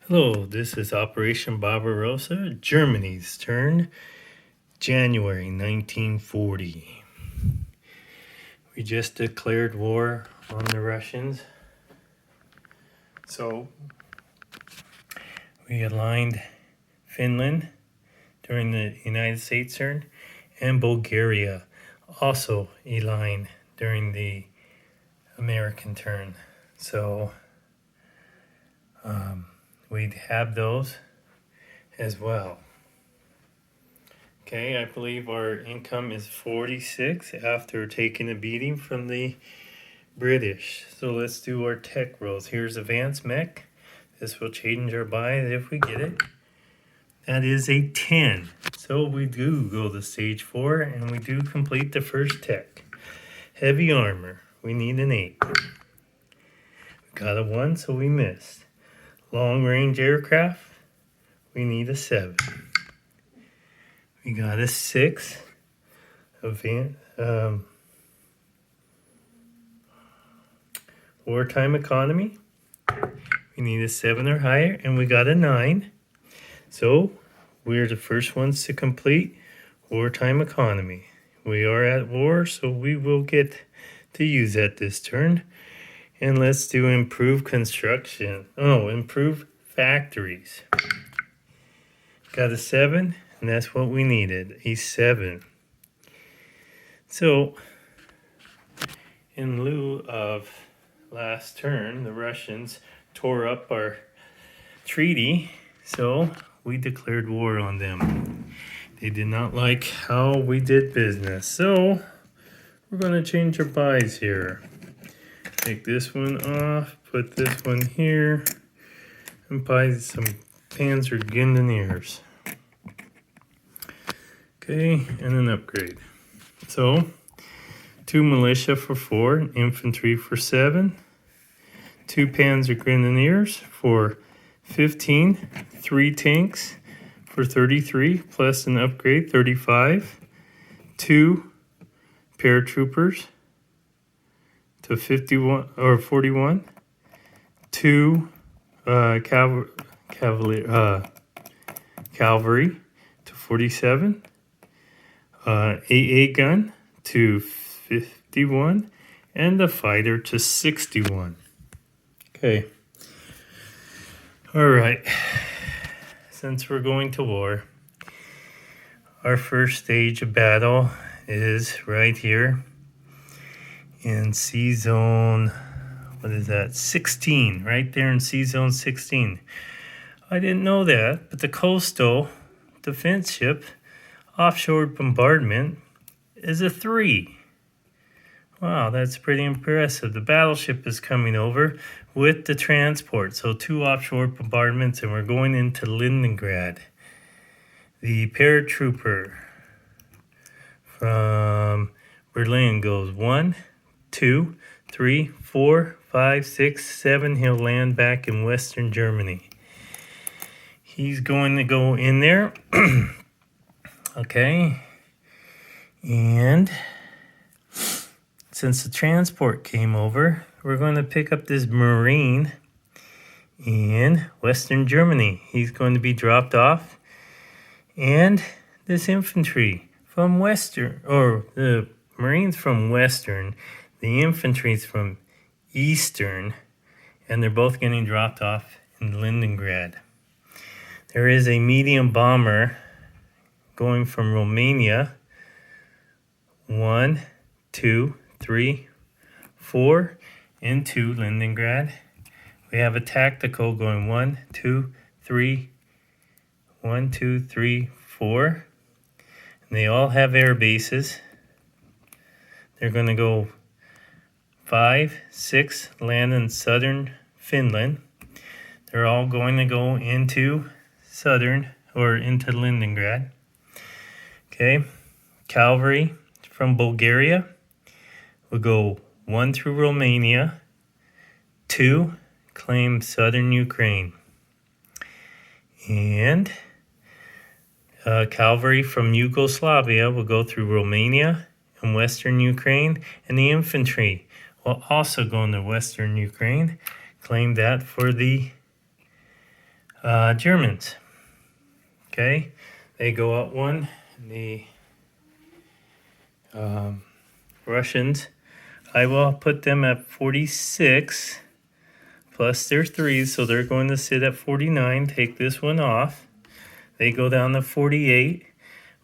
Hello, this is Operation Barbarossa, Germany's turn, January 1940. We just declared war on the Russians. So we aligned Finland during the United States turn, and Bulgaria also aligned during the American turn. So we'd have those as well. Okay, I believe our income is 46 after taking a beating from the British. So let's do our tech rolls. Here's advanced mech. This will change our buy if we get it. That is a 10. So we do go to stage 4 and we do complete the first tech. Heavy armor, we need an 8. We got a 1, so we missed. Long range aircraft, we need a 7. We got a 6. Wartime economy, we need a 7 or higher, and we got a 9. So we're the first ones to complete wartime economy. We are at war, so we will get to use that this turn. And let's do improve construction. Improve factories. Got a 7, and that's what we needed, a 7. So, in lieu of last turn, the Russians tore up our treaty, so we declared war on them. They did not like how we did business, so we're going to change our buys here. Take this one off, put this one here, and buy some Panzer Grenadiers. Okay, and an upgrade. So, 2 militia for 4, infantry for 7, 2 Panzer Grenadiers for 15, 3 tanks for 33, plus an upgrade, 35, 2 paratroopers to 51 or 41, 2 cavalry to 47, AA gun to 51, and the fighter to 61. Okay. All right. Since we're going to war, our first stage of battle is right here in C zone, 16, right there in C zone 16. I didn't know that, but the coastal defense ship offshore bombardment is a 3. Wow, that's pretty impressive. The battleship is coming over with the transport. So 2 offshore bombardments, and we're going into Leningrad. The paratrooper from Berlin goes 1, 2, 3, 4, 5, 6, 7. He'll land back in Western Germany. He's going to go in there. Okay. And since the transport came over, we're going to pick up this Marine in Western Germany. He's going to be dropped off. And this infantry from Western, or the Marines from Western, the infantry's from Eastern, and they're both getting dropped off in Leningrad. There is a medium bomber going from Romania. 1, 2, 3, 4 into Leningrad. We have a tactical going 1, 2, 3, 1, 2, 3, 4. And they all have air bases. They're going to go 5, 6, land in southern Finland. They're all going to go into into Leningrad. Okay, cavalry from Bulgaria will go 1 through Romania, 2 claim southern Ukraine, and cavalry from Yugoslavia will go through Romania and western Ukraine, and the infantry will also go into western Ukraine, claim that for the Germans. Okay, they go up one. The Russians, I will put them at 46 plus their 3s, so they're going to sit at 49. Take this one off. They go down to 48.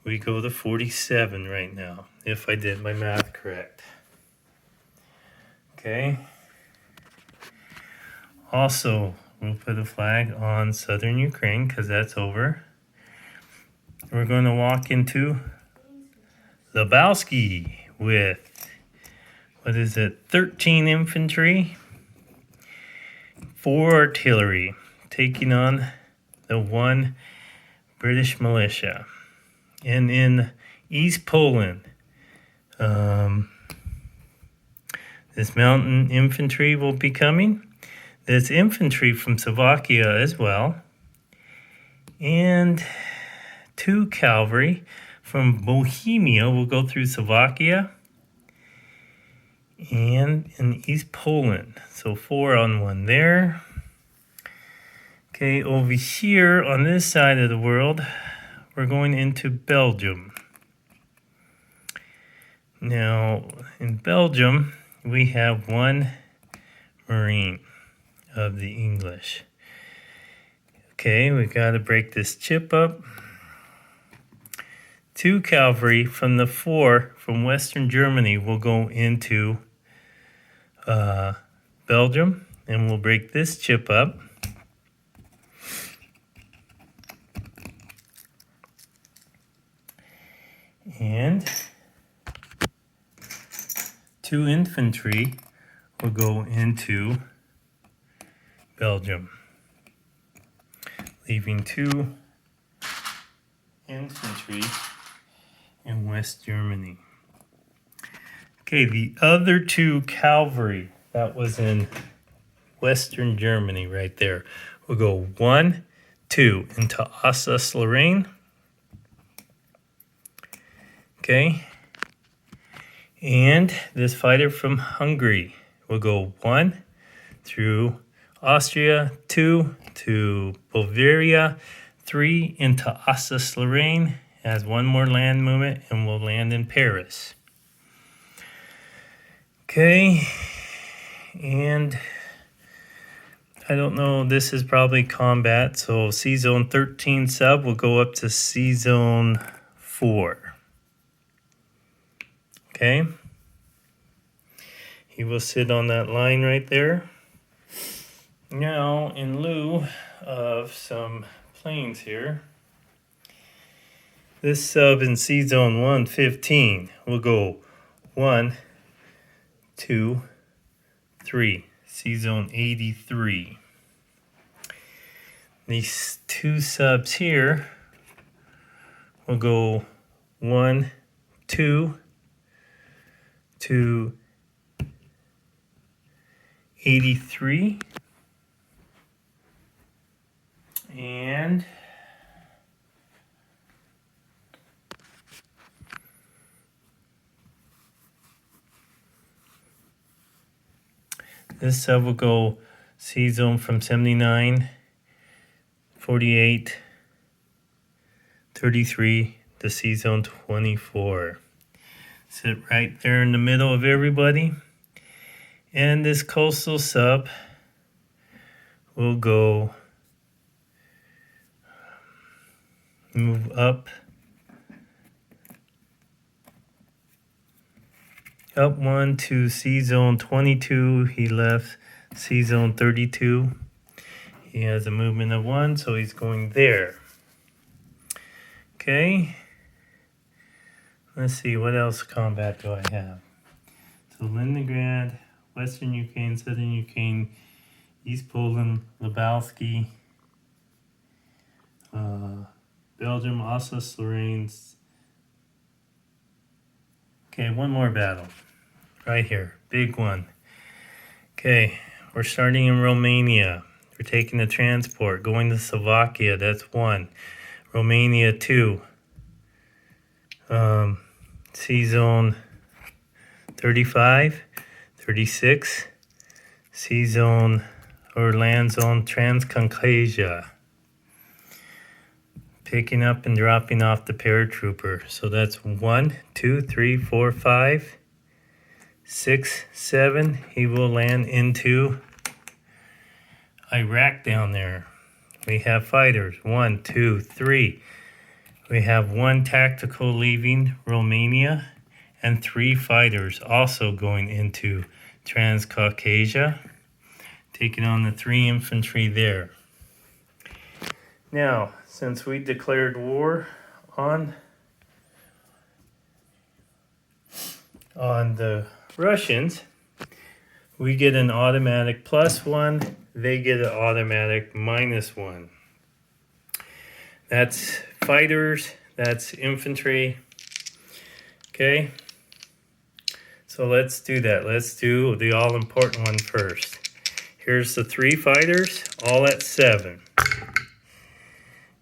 We go to 47 right now, if I did my math correct. Okay. Also, we'll put a flag on southern Ukraine because that's over. We're going to walk into Lebowski with, 13 infantry, 4 artillery, taking on the 1 British militia. And in East Poland, this mountain infantry will be coming. There's infantry from Slovakia as well. And 2 cavalry from Bohemia will go through Slovakia and in East Poland. So 4 on 1 there. Okay, over here on this side of the world, we're going into Belgium. Now, in Belgium, we have 1 Marine of the English. Okay, we got to break this chip up. 2 cavalry from the 4 from Western Germany will go into Belgium, and we'll break this chip up. And 2 infantry will go into Belgium, leaving 2 infantry in West Germany. Okay, the other 2 cavalry that was in Western Germany right there will go 1, 2 into Alsace-Lorraine. Okay, and this fighter from Hungary will go 1 through Austria, 2 to Bavaria, 3 into Alsace-Lorraine, has 1 more land movement, and will land in Paris. Okay, and I don't know, this is probably combat, so C-Zone 13 sub will go up to C-Zone 4. Okay, he will sit on that line right there. Now, in lieu of some planes here, this sub in C-Zone 115 will go 1, 2, 3, C-Zone 83. These 2 subs here will go 1, 2 to 83. And this sub will go C-Zone from 79, 48, 33 to C-Zone 24. Sit right there in the middle of everybody. And this coastal sub will go move up 1 to C-Zone 22. He left C-Zone 32. He has a movement of 1, so he's going there. Okay. Let's see, what else combat do I have? So Leningrad, Western Ukraine, Southern Ukraine, East Poland, Lebowski, Belgium, Alsace-Lorraine. Okay, 1 more battle. Right here, big one. Okay, we're starting in Romania. We're taking the transport, going to Slovakia, that's 1. Romania, 2. C-Zone 35, 36. C-Zone or land zone Transcaucasia. picking up and dropping off the paratrooper. So that's 1, 2, 3, 4, 5, 6, 7. He will land into Iraq down there. We have fighters. 1, 2, 3. We have 1 tactical leaving Romania and 3 fighters also going into Transcaucasia, taking on the 3 infantry there. Now, since we declared war on the Russians, we get an automatic +1, they get an automatic -1. That's fighters, that's infantry. Okay, so let's do that. Let's do the all-important one first. Here's the 3 fighters, all at 7.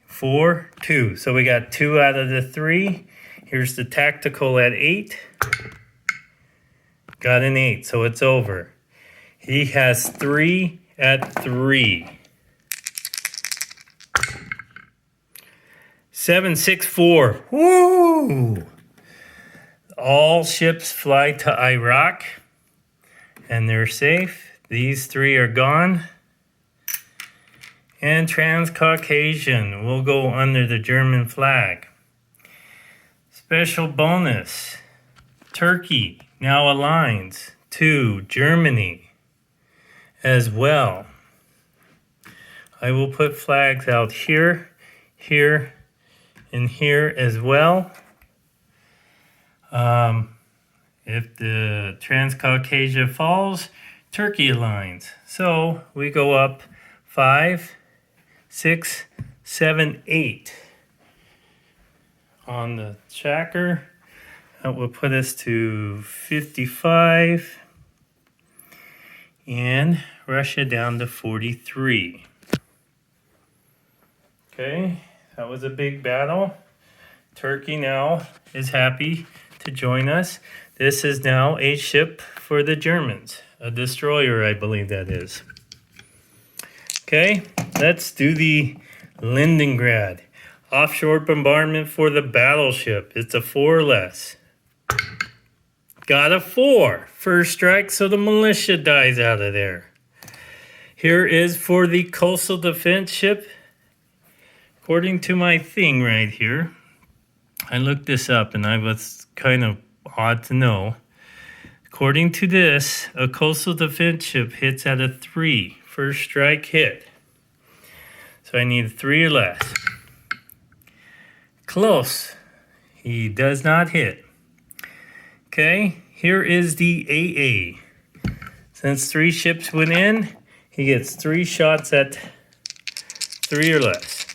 4, 2. So we got 2 out of the 3. Here's the tactical at 8. Got an 8, so it's over. He has 3 at 3. 7, 6, 4. Woo! All ships fly to Iraq, and they're safe. These 3 are gone. And Transcaucasian will go under the German flag. Special bonus. Turkey now aligns to Germany as well. I will put flags out here, here, and here as well. If the Transcaucasia falls, Turkey aligns. So we go up 5, 6, 7, 8 on the tracker. That will put us to 55 and Russia down to 43. Okay, that was a big battle. Turkey now is happy to join us. This is now a ship for the Germans, a destroyer, I believe that is. Okay, let's do the Leningrad. Offshore bombardment for the battleship. It's a 4 or less. Got a 4. First strike, so the militia dies out of there. Here is for the coastal defense ship. According to my thing right here, I looked this up and I was kind of odd to know. According to this, a coastal defense ship hits at a 3. First strike hit. So I need 3 or less. Close. He does not hit. Okay, here is the AA. Since 3 ships went in, he gets 3 shots at 3 or less.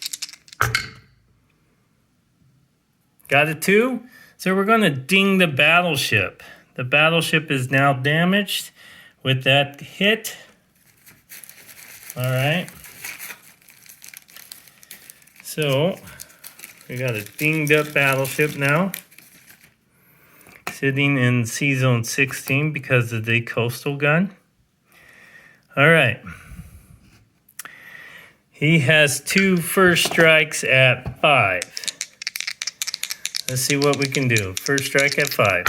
Got a 2? So we're going to ding the battleship. The battleship is now damaged with that hit. All right. So we got a dinged up battleship now, sitting in C zone 16 because of the coastal gun. All right. He has 2 first strikes at 5. Let's see what we can do. First strike at 5.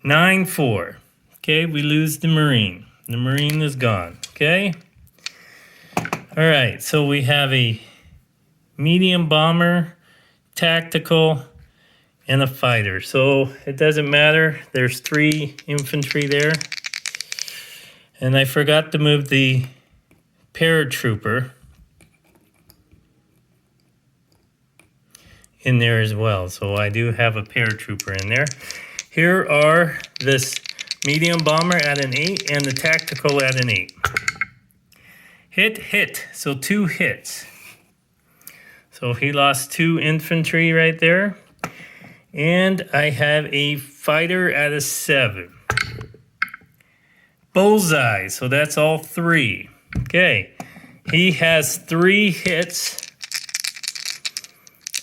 9-4. Okay, we lose the Marine. The Marine is gone. Okay. All right, so we have a medium bomber, tactical, and a fighter. So it doesn't matter. There's 3 infantry there. And I forgot to move the paratrooper in there as well. So I do have a paratrooper in there. Here are this medium bomber at an 8 and the tactical at an 8. Hit, hit. So 2 hits. So he lost 2 infantry right there. And I have a fighter at a 7. Bullseye. So that's all 3. Okay. He has 3 hits.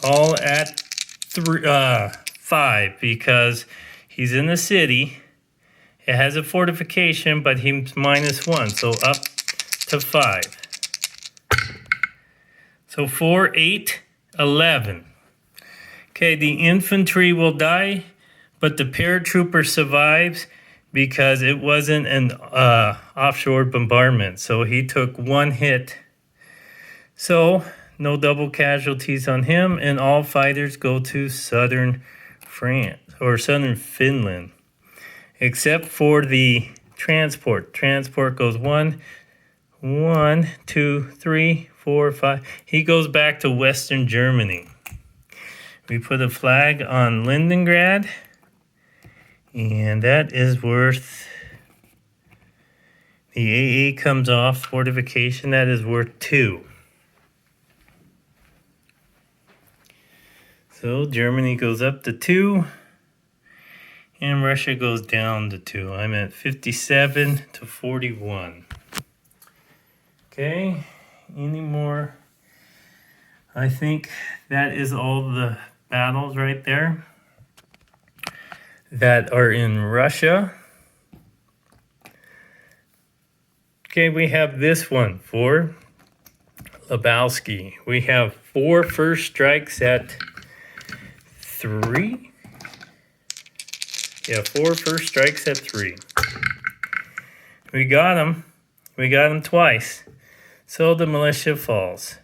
All at 5 because he's in the city. It has a fortification, but he's -1, so up to 5. So So 4, 8, 11. Okay, the infantry will die, but the paratrooper survives because it wasn't an offshore bombardment. So he took 1 hit. So no double casualties on him, and all fighters go to southern France or southern Finland, except for the transport. Transport goes 1, 2, 3, 4, 5. He goes back to Western Germany. We put a flag on Leningrad, and that is worth, the AA comes off fortification, that is worth 2. So Germany goes up to 2, and Russia goes down to 2. I'm at 57 to 41. Okay, any more? I think that is all the battles right there that are in Russia. Okay, we have this one for Lebowski. We have 4 first strikes at 3. Yeah, 4 first strikes at 3. We got him. We got him twice. So the militia falls.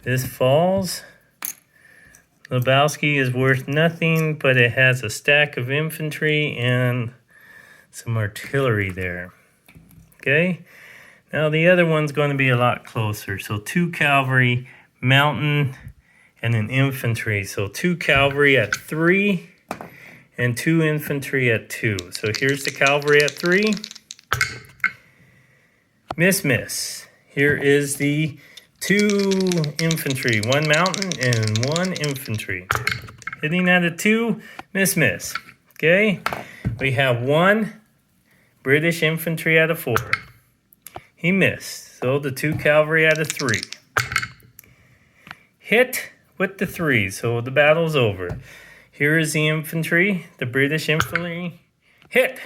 This falls. Lebowski is worth nothing, but it has a stack of infantry and some artillery there. Okay? Now the other one's going to be a lot closer. So 2 cavalry, mountain, and an infantry. So 2 cavalry at 3 and 2 infantry at 2. So here's the cavalry at 3. Miss. Here is the 2 infantry, 1 mountain and 1 infantry. Hitting at a 2, miss. Okay? We have 1 British infantry at a 4. He missed. So the 2 cavalry at a 3. Hit with the 3, so the battle's over. Here is the infantry, the British infantry. Hit!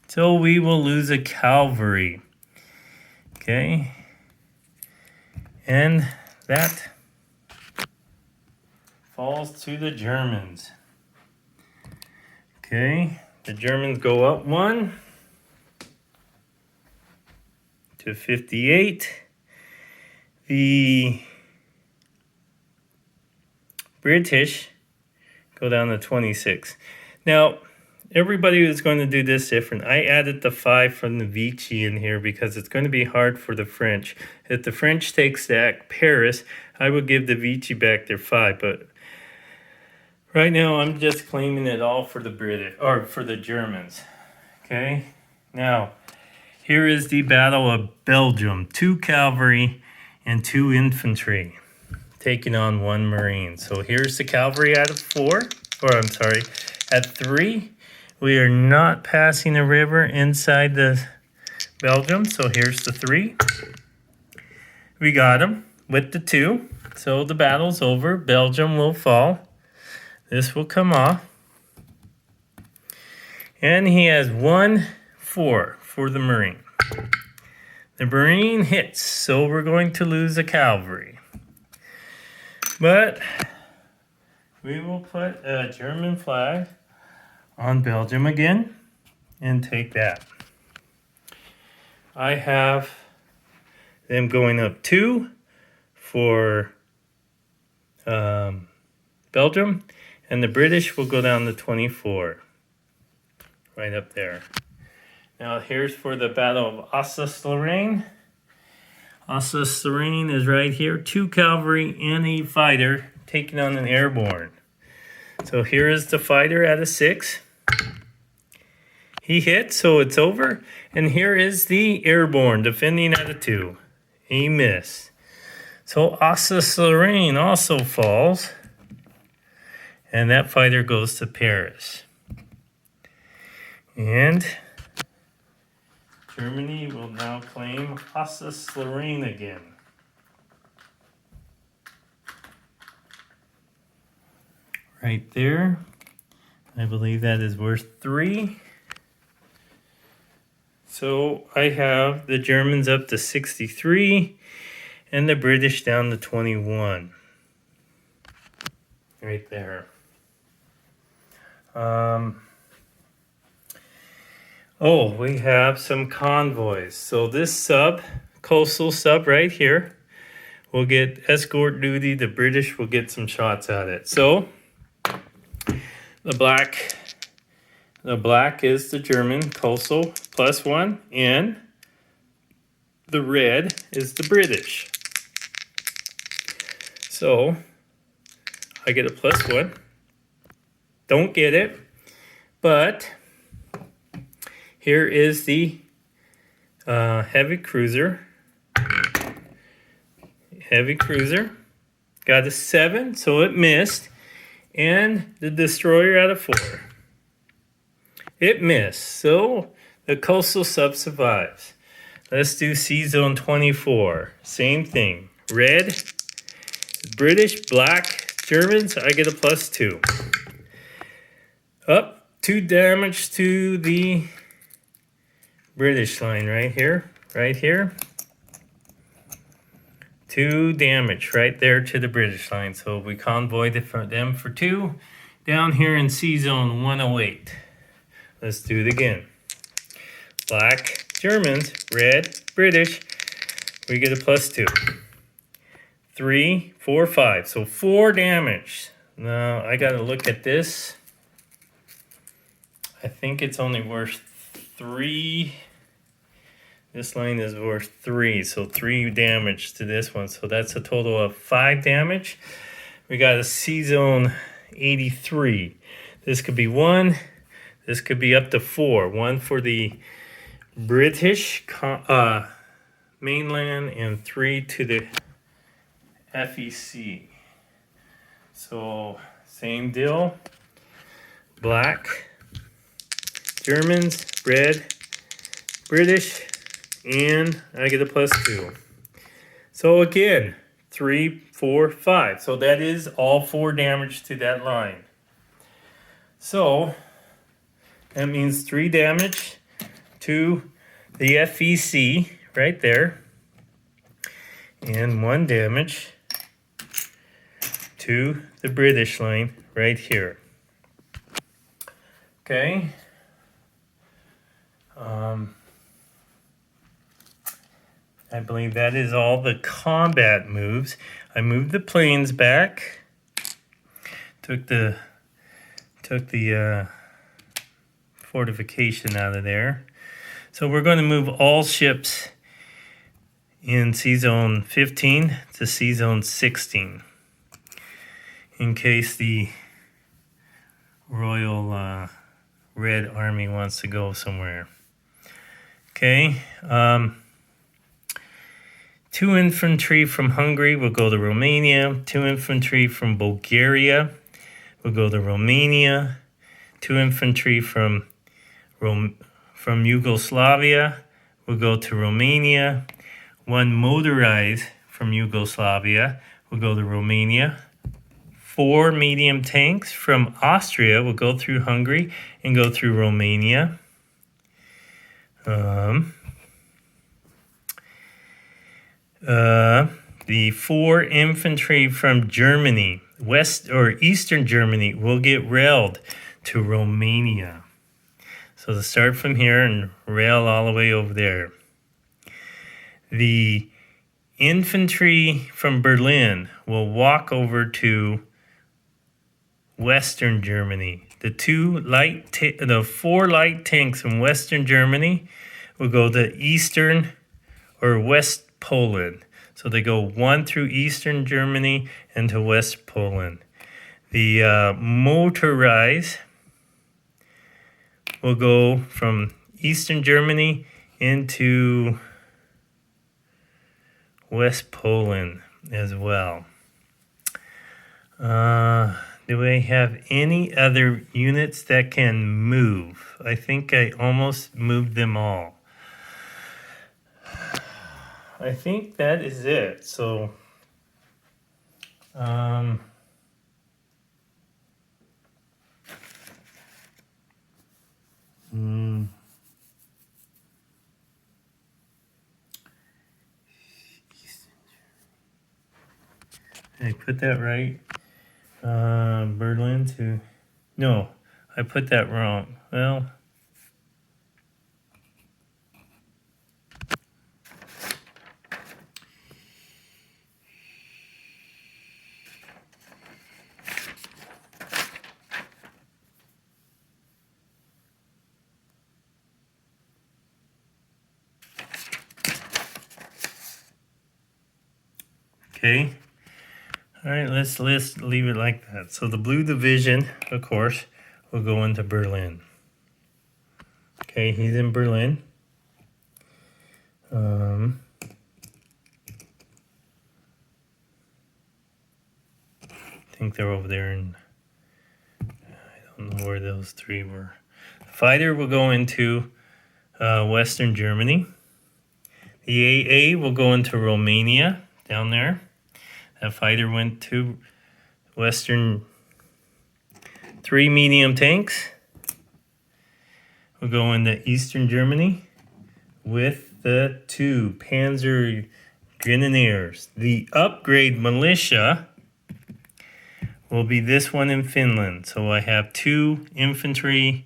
So we will lose a cavalry. Okay? And that falls to the Germans. Okay, the Germans go up 1 to 58. The British go down to 26. Now, everybody is going to do this different. I added the 5 from the Vichy in here because it's going to be hard for the French. If the French takes back Paris, I would give the Vichy back their 5. But right now, I'm just claiming it all for the British, or for the Germans. Okay? Now, here is the Battle of Belgium. 2 cavalry and 2 infantry taking on 1 Marine. So here's the cavalry at 4, or I'm sorry, at 3. We are not passing a river inside the Belgium, so here's the 3. We got him with the 2. So the battle's over. Belgium will fall. This will come off. And he has 1, 4 for the Marine. The Marine hits, so we're going to lose a cavalry. But we will put a German flag on Belgium again and take that. I have them going up 2 for Belgium, and the British will go down to 24. Right up there. Now here's for the Battle of Alsace-Lorraine. Alsace-Lorraine is right here. 2 cavalry and a fighter taking on an airborne. So here is the fighter at a 6. He hit, so it's over. And here is the airborne defending at a 2. He missed. So Alsace-Lorraine also falls. And that fighter goes to Paris. And Germany will now claim Alsace-Lorraine again. Right there. I believe that is worth 3. So I have the Germans up to 63 and the British down to 21. Right there. Oh, we have some convoys. So this sub, coastal sub right here, will get escort duty. The British will get some shots at it. So the black is the German coastal +1, and the red is the British. So I get a +1. Don't get it, but here is the heavy cruiser. Heavy cruiser got a 7, so it missed, and the destroyer at a 4. It missed, so the coastal sub survives. Let's do Sea Zone 24. Same thing. Red, British, black, Germans. I get a +2. Up 2 damage to the British line right here. Right here. 2 damage right there to the British line. So we convoyed them for 2 down here in Sea Zone 108. Let's do it again. Black, Germans, red, British. We get a +2. 3, 4, 5. So 4 damage. Now I got to look at this. I think it's only worth 3. This line is worth 3, so 3 damage to this one. So that's a total of 5 damage. We got a Sea Zone 83. This could be 1. This could be up to 4. 1 for the British mainland and 3 to the FEC. So same deal. Black, Germans, red, British, and I get a +2. So again, 3, 4, 5. So that is all 4 damage to that line. So that means 3 damage to the FEC right there, and 1 damage to the British line right here. Okay. I believe that is all the combat moves. I moved the planes back. Took the fortification out of there. So we're going to move all ships in Sea Zone 15 to Sea Zone 16 in case the Royal Red Army wants to go somewhere. Okay. 2 infantry from Hungary will go to Romania. 2 infantry from Bulgaria will go to Romania. 2 infantry from Yugoslavia will go to Romania. 1 motorized from Yugoslavia will go to Romania. 4 medium tanks from Austria will go through Hungary and go through Romania. The 4 infantry from Germany, West or Eastern Germany, will get railed to Romania. So to start from here and rail all the way over there. The infantry from Berlin will walk over to Western Germany. The 4 light tanks from Western Germany will go to Eastern or West Poland. So they go 1 through Eastern Germany and to West Poland. The motorized will go from Eastern Germany into West Poland as well. Do I have any other units that can move? I think I almost moved them all. I think that is it. So, Did I put that right? Berlin to... No, I put that wrong. Well... Okay. All right, let's leave it like that. So the blue division, of course, will go into Berlin. Okay, he's in Berlin. I think they're over there, and I don't know where those three were. The fighter will go into Western Germany. The AA will go into Romania, down there. That fighter went to Western. 3 medium tanks will go into Eastern Germany with the 2 Panzer Grenadiers. The upgrade militia will be this one in Finland. So I have 2 infantry,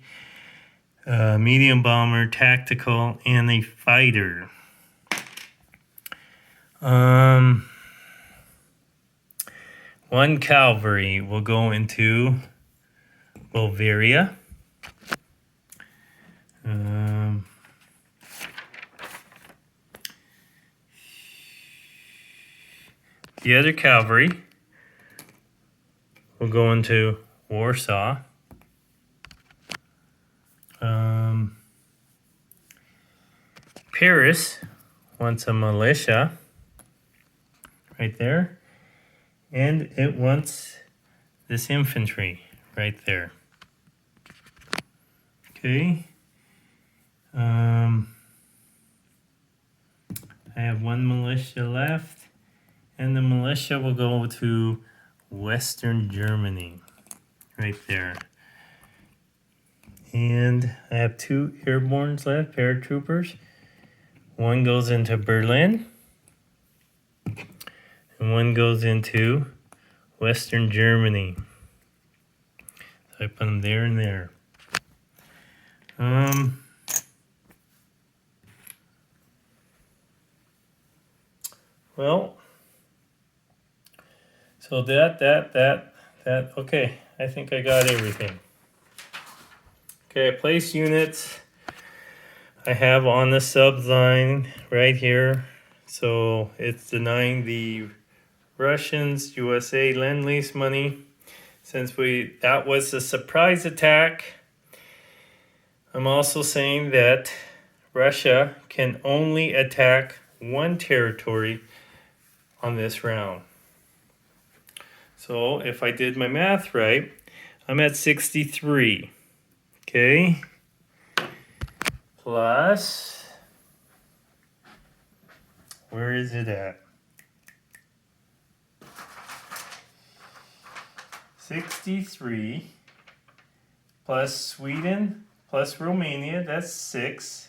medium bomber, tactical, and a fighter. 1 cavalry will go into Bulgaria. The other cavalry will go into Warsaw. Paris wants a militia right there, and it wants this infantry right there. Okay. I have 1 militia left, and the militia will go to Western Germany right there. And I have 2 airbornes left, paratroopers. 1 goes into Berlin, and 1 goes into Western Germany. So I put them there and there. Well, so that, okay, I think I got everything. Okay, I place units I have on the subs line right here. So it's denying the Russians, USA Lend-Lease money. Since that was a surprise attack, I'm also saying that Russia can only attack 1 territory on this round. So if I did my math right, I'm at 63. Okay. Plus, where is it at? 63 plus Sweden plus Romania, that's 6.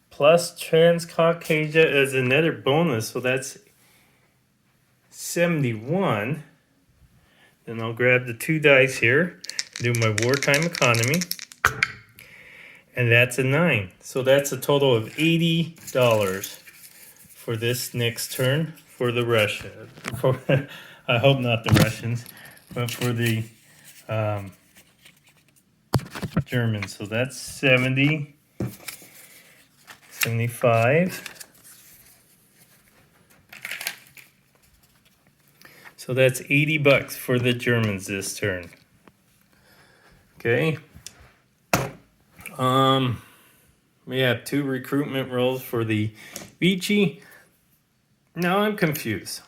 Plus Transcaucasia is another bonus, so that's 71. Then I'll grab the 2 dice here, do my wartime economy, and that's a 9. So that's a total of $80 for this next turn for the Russia. I hope not the Russians, but for the Germans. So that's 70, 75. So that's $80 for the Germans this turn. Okay. We have 2 recruitment rolls for the Vichy. Now I'm confused.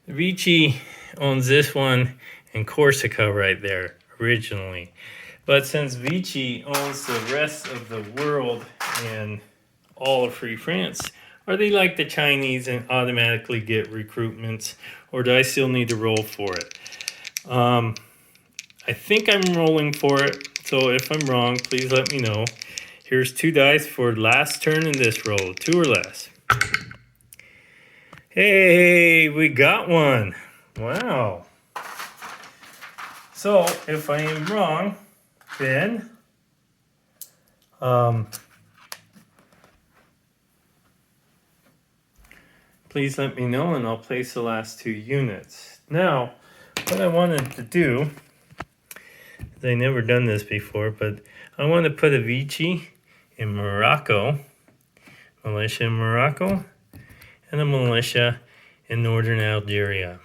Vichy owns this one in Corsica right there originally. But since Vichy owns the rest of the world and all of Free France, are they like the Chinese and automatically get recruitments, or do I still need to roll for it? I think I'm rolling for it, so if I'm wrong, please let me know. Here's 2 dice for last turn in this roll, 2 or less. Hey, we got one. Wow. So, if I am wrong, then please let me know and I'll place the last 2 units. Now, what I wanted to do, I never done this before, but I want to put a Vichy in Morocco, militia in Morocco, and a militia in northern Algeria.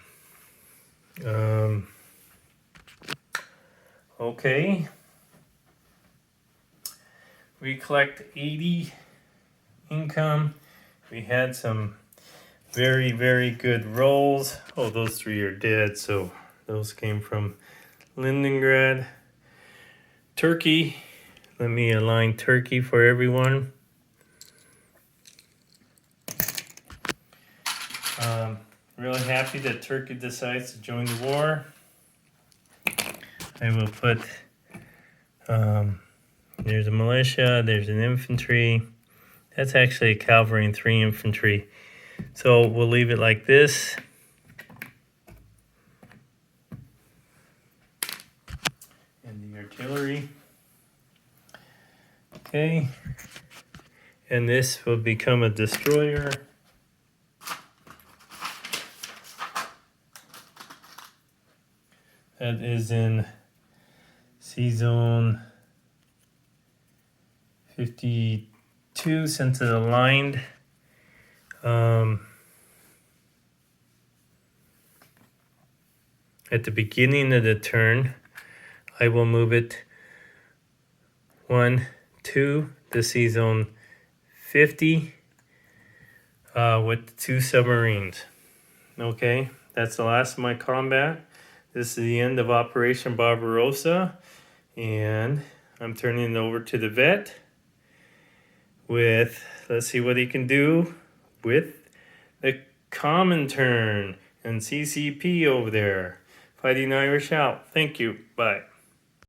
Okay. We collect 80 income. We had some very, very good rolls. Oh, those 3 are dead, so those came from Leningrad. Turkey. Let me align Turkey for everyone. Really happy that Turkey decides to join the war. I will put, there's a militia, there's an infantry. That's actually a cavalry and 3 infantry. So we'll leave it like this. And the artillery. Okay. And this will become a destroyer. That is in C-Zone 52 since it aligned. At the beginning of the turn, I will move it 1, 2 to C-Zone 50 with 2 submarines. Okay, that's the last of my combat. This is the end of Operation Barbarossa, and I'm turning it over to the vet with, let's see what he can do with the common turn and CCP over there. Fighting Irish out. Thank you. Bye.